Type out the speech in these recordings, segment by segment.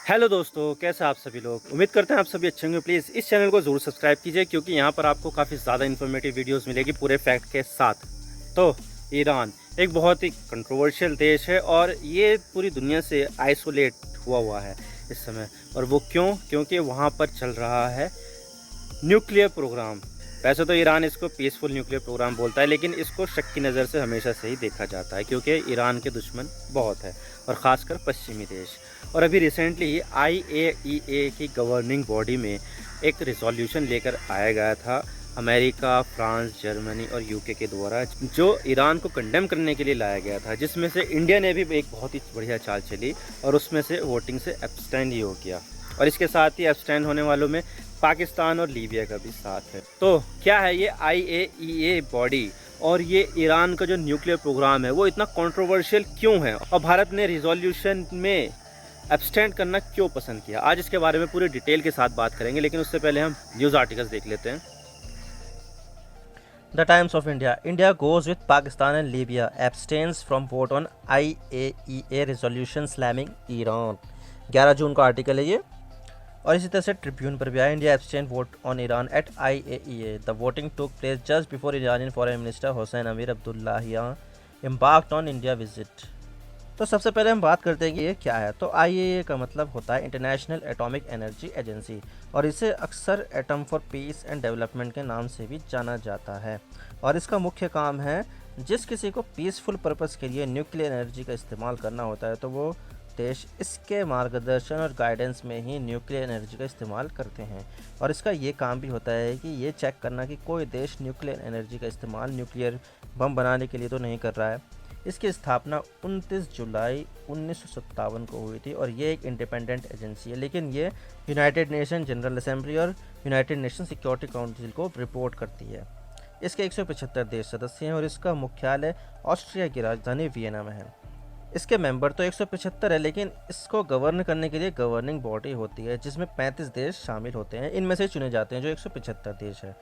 Hello दोस्तों, कैसे आप सभी लोग। उम्मीद करते हैं आप सभी अच्छे होंगे। प्लीज़ इस चैनल को ज़रूर सब्सक्राइब कीजिए क्योंकि यहाँ पर आपको काफ़ी ज़्यादा इन्फॉर्मेटिव वीडियोस मिलेगी पूरे फैक्ट के साथ। तो ईरान एक बहुत ही कंट्रोवर्शियल देश है और ये पूरी दुनिया से आइसोलेट हुआ है इस समय। और वो क्यों? क्योंकि वहाँ पर चल रहा है न्यूक्लियर प्रोग्राम। वैसे तो ईरान इसको पीसफुल न्यूक्लियर प्रोग्राम बोलता है, लेकिन इसको शक की नज़र से हमेशा से ही देखा जाता है क्योंकि ईरान के दुश्मन बहुत है और ख़ासकर पश्चिमी देश। और अभी रिसेंटली ही IAEA की गवर्निंग बॉडी में एक रिजोल्यूशन लेकर आया गया था अमेरिका, फ्रांस, जर्मनी और यूके के द्वारा, जो ईरान को कंडेम करने के लिए लाया गया था, जिसमें से इंडिया ने भी एक बहुत ही बढ़िया चाल चली और उसमें से वोटिंग से एब्सटेंड ही हो गया। और इसके साथ ही एब्सटेंड होने वालों में पाकिस्तान और लीबिया का भी साथ है। तो क्या है ये IAEA बॉडी और ये ईरान का जो न्यूक्लियर प्रोग्राम है वो इतना कंट्रोवर्शियल क्यों है, और भारत ने रिजोल्यूशन में एब्सटेंड करना क्यों पसंद किया, आज इसके बारे में पूरी डिटेल के साथ बात करेंगे। लेकिन उससे पहले हम न्यूज़ आर्टिकल्स देख लेते हैं। The Times of India. India goes with Pakistan and Libya. Abstains from vote on IAEA resolution slamming Iran. 11 जून का आर्टिकल है ये। और इसी तरह से ट्रिब्यून पर भी आया, India abstain vote on Iran at IAEA. The voting took place just before Iranian foreign minister Hossein Amir Abdollahian embarked on India visit. तो सबसे पहले हम बात करते हैं कि ये क्या है। तो IAEA का मतलब होता है इंटरनेशनल एटॉमिक एनर्जी एजेंसी, और इसे अक्सर atom for piece and development के नाम से भी जाना जाता है। और इसका मुख्य काम है, जिस किसी को पीसफुल पर्पस के लिए न्यूक्लियर एनर्जी का इस्तेमाल करना होता है तो वो देश इसके मार्गदर्शन और गाइडेंस में ही न्यूक्लियर एनर्जी का इस्तेमाल करते हैं। और इसका ये काम भी होता है कि ये चेक करना कि कोई देश न्यूक्लियर एनर्जी का इस्तेमाल न्यूक्लियर बम बनाने के लिए तो नहीं कर रहा है। इसकी स्थापना 29 जुलाई 1957 को हुई थी और ये एक इंडिपेंडेंट एजेंसी है, लेकिन ये यूनाइटेड नेशन जनरल असेंबली और यूनाइटेड नेशन सिक्योरिटी काउंसिल को रिपोर्ट करती है। इसके 175 देश सदस्य हैं और इसका मुख्यालय ऑस्ट्रिया की राजधानी वियना में है। इसके मेंबर तो 175 है, लेकिन इसको गवर्न करने के लिए गवर्निंग बॉडी होती है जिसमें 35 देश शामिल होते हैं। इनमें से चुने जाते हैं जो 175 देश है,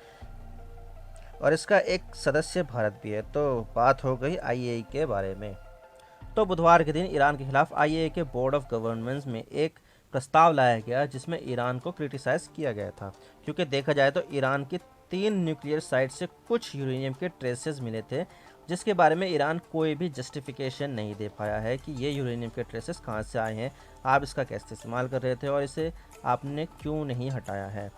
और इसका एक सदस्य भारत भी है। तो बात हो गई IAEA के बारे में। तो बुधवार के दिन ईरान के खिलाफ IAEA के बोर्ड ऑफ गवर्नेंस में एक प्रस्ताव लाया गया जिसमें ईरान को क्रिटिसाइज़ किया गया था, क्योंकि देखा जाए तो ईरान की 3 न्यूक्लियर साइट से कुछ यूरेनियम के ट्रेसेस मिले थे, जिसके बारे में ईरान कोई भी जस्टिफिकेशन नहीं दे पाया है कि ये यूरेनियम के ट्रेसेस कहाँ से आए हैं, आप इसका कैसे इस्तेमाल कर रहे थे और इसे आपने क्यों नहीं हटाया है।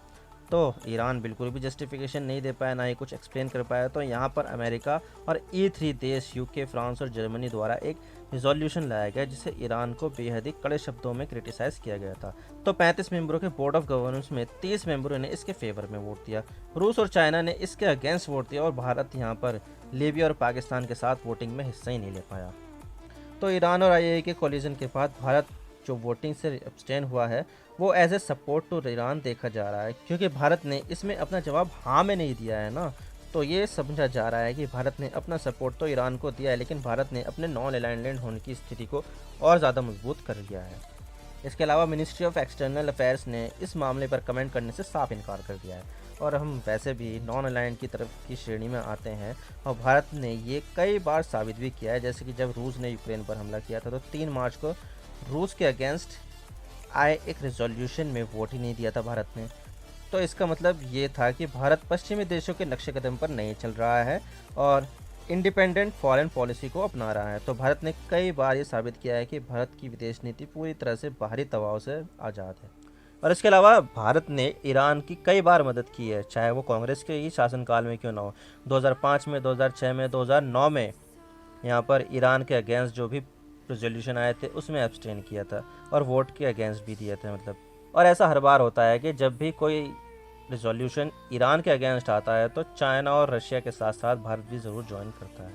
तो ईरान बिल्कुल भी जस्टिफिकेशन नहीं दे पाया, ना ही कुछ एक्सप्लेन कर पाया। तो यहाँ पर अमेरिका और E3 देश यूके, फ्रांस और जर्मनी द्वारा एक रिजोल्यूशन लाया गया जिसे ईरान को बेहद ही कड़े शब्दों में क्रिटिसाइज़ किया गया था। तो 35 मेंबरों के बोर्ड ऑफ गवर्नेंस में 30 मेंबरों ने इसके फेवर में वोट दिया, रूस और चाइना ने इसके अगेंस्ट वोट दिया और भारत यहाँ पर लीबिया और पाकिस्तान के साथ वोटिंग में हिस्सा ही नहीं ले पाया। तो ईरान और IAEA के कोलिजन के बाद भारत जो वोटिंग से एब्सटेन हुआ है वो as a support to Iran देखा जा रहा है, क्योंकि भारत ने इसमें अपना जवाब हाँ में नहीं दिया है ना। तो ये समझा जा रहा है कि भारत ने अपना सपोर्ट तो ईरान को दिया है, लेकिन भारत ने अपने नॉन अलाइनमेंट होने की स्थिति को और ज़्यादा मजबूत कर लिया है। इसके अलावा मिनिस्ट्री ऑफ एक्सटर्नल अफेयर्स ने इस मामले पर कमेंट करने से साफ इनकार कर दिया है। और हम वैसे भी नॉन अलाइंड की तरफ की श्रेणी में आते हैं, और भारत ने ये कई बार साबित भी किया है। जैसे कि जब रूस ने यूक्रेन पर हमला किया था तो 3 मार्च को रूस के अगेंस्ट आए एक रेजोल्यूशन में वोट ही नहीं दिया था भारत ने। तो इसका मतलब ये था कि भारत पश्चिमी देशों के नक्शे कदम पर नहीं चल रहा है और इंडिपेंडेंट फॉरेन पॉलिसी को अपना रहा है। तो भारत ने कई बार ये साबित किया है कि भारत की विदेश नीति पूरी तरह से बाहरी दबाव से आज़ाद है। और इसके अलावा भारत ने ईरान की कई बार मदद की है, चाहे वो कांग्रेस के ही शासनकाल में क्यों ना हो। 2005 में, 2006 में, 2009 में यहाँ पर ईरान के अगेंस्ट जो भी रेजोल्यूशन आए थे उसमें एब्सटेन किया था और वोट के अगेंस्ट भी दिए थे मतलब। और ऐसा हर बार होता है कि जब भी कोई रेजोल्यूशन ईरान के अगेंस्ट आता है तो चाइना और रशिया के साथ साथ भारत भी ज़रूर ज्वाइन करता है।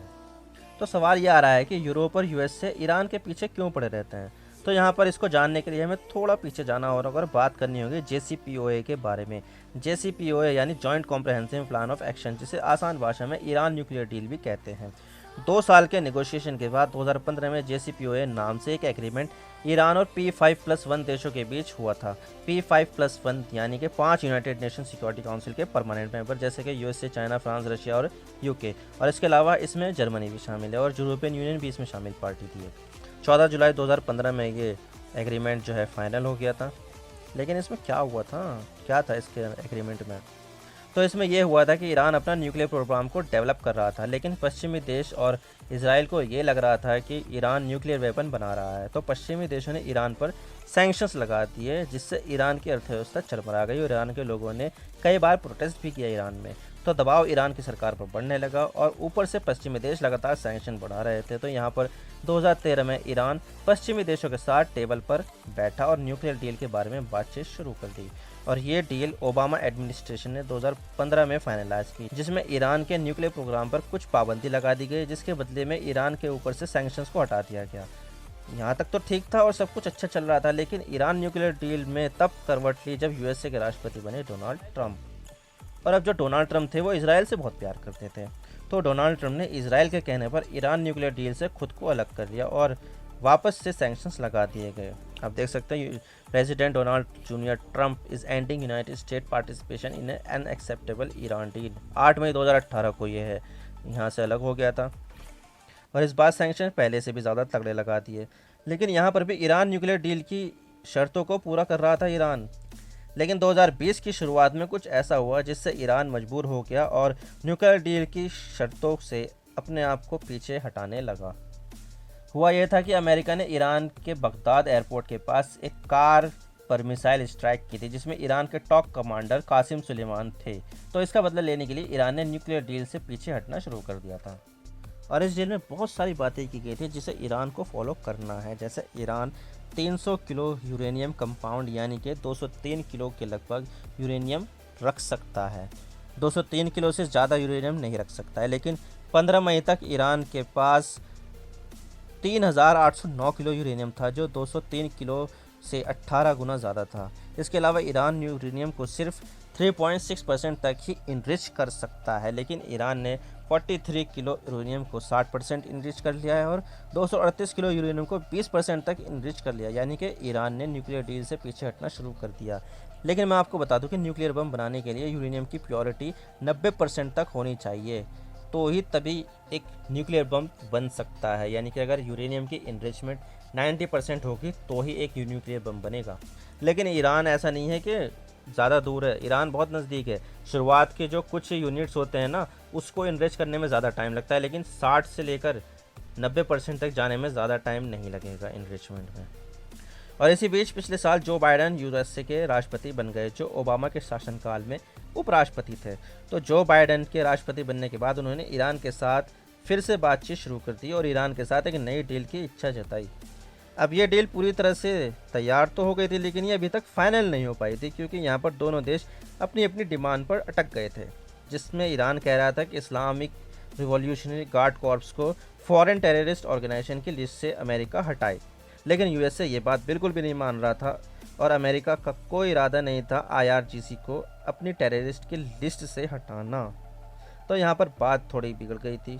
तो सवाल ये आ रहा है कि यूरोप और USA ईरान के पीछे क्यों पड़े रहते हैं। तो यहाँ पर इसको जानने के लिए हमें थोड़ा पीछे जाना होगा और बात करनी होगी JCPOA के बारे में। JCPOA यानी joint comprehensive plan of action, जिसे आसान भाषा में ईरान न्यूक्लियर डील भी कहते हैं। 2 साल के नेगोशिएशन के बाद 2015 में JCPOA नाम से एक एग्रीमेंट ईरान और P5+1 देशों के बीच हुआ था। P5+1 यानी कि 5 यूनाइटेड नेशन सिक्योरिटी काउंसिल के परमानेंट मेंबर, जैसे कि USA, चाइना, फ्रांस, रशिया और UK। और इसके अलावा इसमें जर्मनी भी शामिल है और यूरोपियन यूनियन भी इसमें शामिल पार्टी थी। 14 जुलाई 2015 में ये एग्रीमेंट जो है फाइनल हो गया था। लेकिन इसमें क्या हुआ था, क्या था इसके एग्रीमेंट में? तो इसमें यह हुआ था कि ईरान अपना न्यूक्लियर प्रोग्राम को डेवलप कर रहा था, लेकिन पश्चिमी देश और इसराइल को ये लग रहा था कि ईरान न्यूक्लियर वेपन बना रहा है। तो पश्चिमी देशों ने ईरान पर सैंक्शंस लगा दिए, जिससे ईरान की अर्थव्यवस्था चरमरा गई और ईरान के लोगों ने कई बार प्रोटेस्ट भी किया ईरान में। तो दबाव ईरान की सरकार पर बढ़ने लगा और ऊपर से पश्चिमी देश लगातार सैंक्शन बढ़ा रहे थे। तो यहाँ पर 2013 में ईरान पश्चिमी देशों के साथ टेबल पर बैठा और न्यूक्लियर डील के बारे में बातचीत शुरू कर दी। और ये डील ओबामा एडमिनिस्ट्रेशन ने 2015 में फाइनलाइज की, जिसमें ईरान के न्यूक्लियर प्रोग्राम पर कुछ पाबंदी लगा दी गई, जिसके बदले में ईरान के ऊपर से सैंक्शंस को हटा दिया गया। यहाँ तक तो ठीक था और सब कुछ अच्छा चल रहा था, लेकिन ईरान न्यूक्लियर डील में तब करवट ली जब यूएसए के राष्ट्रपति बने डोनाल्ड ट्रंप। और अब जो डोनाल्ड ट्रंप थे वो इसराइल से बहुत प्यार करते थे। तो डोनाल्ड ट्रंप ने इसराइल के कहने पर ईरान न्यूक्लियर डील से खुद को अलग कर लिया और वापस से सैंक्शंस लगा दिए गए। आप देख सकते हैं president Donald junior Trump is ending United state participation in an unacceptable Iran deal. 8 मई 2018 को ये है, यहाँ से अलग हो गया था और इस बार सैंक्शन पहले से भी ज़्यादा तगड़े लगा दिए। लेकिन यहाँ पर भी ईरान न्यूक्लियर डील की शर्तों को पूरा कर रहा था ईरान। लेकिन 2020 की शुरुआत में कुछ ऐसा हुआ जिससे ईरान मजबूर हो गया और न्यूक्लियर डील की शर्तों से अपने आप को पीछे हटाने लगा। हुआ यह था कि अमेरिका ने ईरान के बगदाद एयरपोर्ट के पास एक कार पर मिसाइल स्ट्राइक की थी, जिसमें ईरान के टॉप कमांडर कासिम सुलेमान थे। तो इसका बदला लेने के लिए ईरान ने न्यूक्लियर डील से पीछे हटना शुरू कर दिया था। और इस डील में बहुत सारी बातें की गई थी जिसे ईरान को फॉलो करना है, जैसे ईरान 300 किलो यूरेनियम कंपाउंड यानी कि 203 किलो के लगभग यूरेनियम रख सकता है। 203 किलो से ज़्यादा यूरेनियम नहीं रख सकता है। लेकिन 15 मई तक ईरान के पास 3809 किलो यूरेनियम था, जो 203 किलो से 18 गुना ज़्यादा था। इसके अलावा ईरान यूरेनियम को सिर्फ 3.6% तक ही इनरिच कर सकता है, लेकिन ईरान ने 43 किलो यूरेनियम को 60% इनरिच कर लिया है और 238 किलो यूरेनियम को 20% तक इनरिच कर लिया, यानी कि ईरान ने न्यूक्लियर डील से पीछे हटना शुरू कर दिया। लेकिन मैं आपको बता दूं कि न्यूक्लियर बम बनाने के लिए यूरेनियम की प्योरिटी 90% तक होनी चाहिए, तो ही तभी एक न्यूक्लियर बम बन सकता है। यानी कि अगर यूरेनियम की इनरिचमेंट 90% होगी तो ही एक न्यूक्लियर बम बनेगा। लेकिन ईरान ऐसा नहीं है कि ज़्यादा दूर है, ईरान बहुत नज़दीक है। शुरुआत के जो कुछ यूनिट्स होते हैं ना, उसको इनरिच करने में ज़्यादा टाइम लगता है, लेकिन 60 से लेकर 90% तक जाने में ज़्यादा टाइम नहीं लगेगा इनरिचमेंट में। और इसी बीच पिछले साल जो बाइडेन यूएसए के राष्ट्रपति बन गए, जो ओबामा के शासनकाल में उपराष्ट्रपति थे। तो जो बाइडेन के राष्ट्रपति बनने के बाद उन्होंने ईरान के साथ फिर से बातचीत शुरू कर दी और ईरान के साथ एक नई डील की इच्छा जताई। अब ये डील पूरी तरह से तैयार तो हो गई थी, लेकिन ये अभी तक फाइनल नहीं हो पाई थी, क्योंकि यहाँ पर दोनों देश अपनी अपनी डिमांड पर अटक गए थे। जिसमें ईरान कह रहा था कि इस्लामिक रिवॉल्यूशनरी गार्ड कॉर्प्स को फॉरेन टेररिस्ट ऑर्गेनाइजेशन की लिस्ट से अमेरिका हटाए। लेकिन यूएसए ये बात बिल्कुल भी नहीं मान रहा था और अमेरिका का कोई इरादा नहीं था IRGC को अपनी टेररिस्ट की लिस्ट से हटाना। तो यहाँ पर बात थोड़ी बिगड़ गई थी।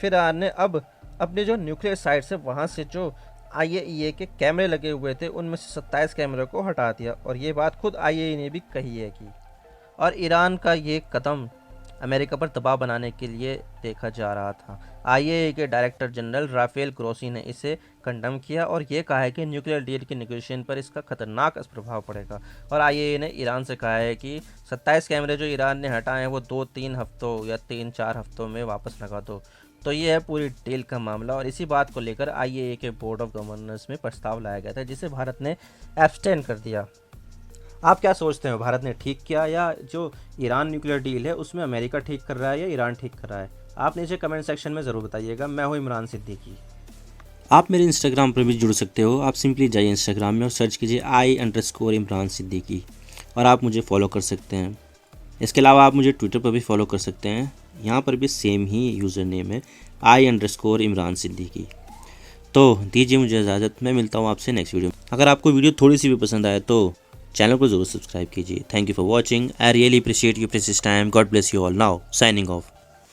फिर ईरान ने अब अपने जो न्यूक्लियर साइट से वहाँ से जो IAEA के कैमरे लगे हुए थे उनमें से 27 कैमरे को हटा दिया, और ये बात खुद IAEA ने भी कही है कि। और ईरान का ये कदम अमेरिका पर दबाव बनाने के लिए देखा जा रहा था। IAEA के डायरेक्टर जनरल राफेल ग्रोसी ने इसे कंडम किया और ये कहा है कि न्यूक्लियर डील की नेगोशिएशन पर इसका खतरनाक प्रभाव पड़ेगा। और IAEA ने ईरान से कहा है कि 27 कैमरे जो ईरान ने हटाए हैं वो 2-3 हफ्तों या 3-4 हफ्तों में वापस लगा दो। तो ये है पूरी डील का मामला, और इसी बात को लेकर IAEA के बोर्ड ऑफ गवर्नर्स में प्रस्ताव लाया गया था, जिसे भारत ने एब्सटेन कर दिया। आप क्या सोचते हैं, भारत ने ठीक किया या जो ईरान न्यूक्लियर डील है उसमें अमेरिका ठीक कर रहा है या ईरान ठीक कर रहा है? आप नीचे कमेंट सेक्शन में ज़रूर बताइएगा। मैं हूँ इमरान सिद्दीकी। आप मेरे इंस्टाग्राम पर भी जुड़ सकते हो। आप सिंपली जाइए इंस्टाग्राम में और सर्च कीजिए I_इमरान सिद्दीकी और आप मुझे फॉलो कर सकते हैं। इसके अलावा आप मुझे ट्विटर पर भी फॉलो कर सकते हैं, यहाँ पर भी सेम ही यूज़र नेम है I_इमरान सिद्दीकी। तो दीजिए मुझे इजाज़त, मैं मिलता हूँ आपसे नेक्स्ट वीडियो में। अगर आपको वीडियो थोड़ी सी भी पसंद आए तो चैनल को ज़रूर सब्सक्राइब कीजिए। Thank you for watching. I really appreciate your precious time. God bless you all. Now signing off.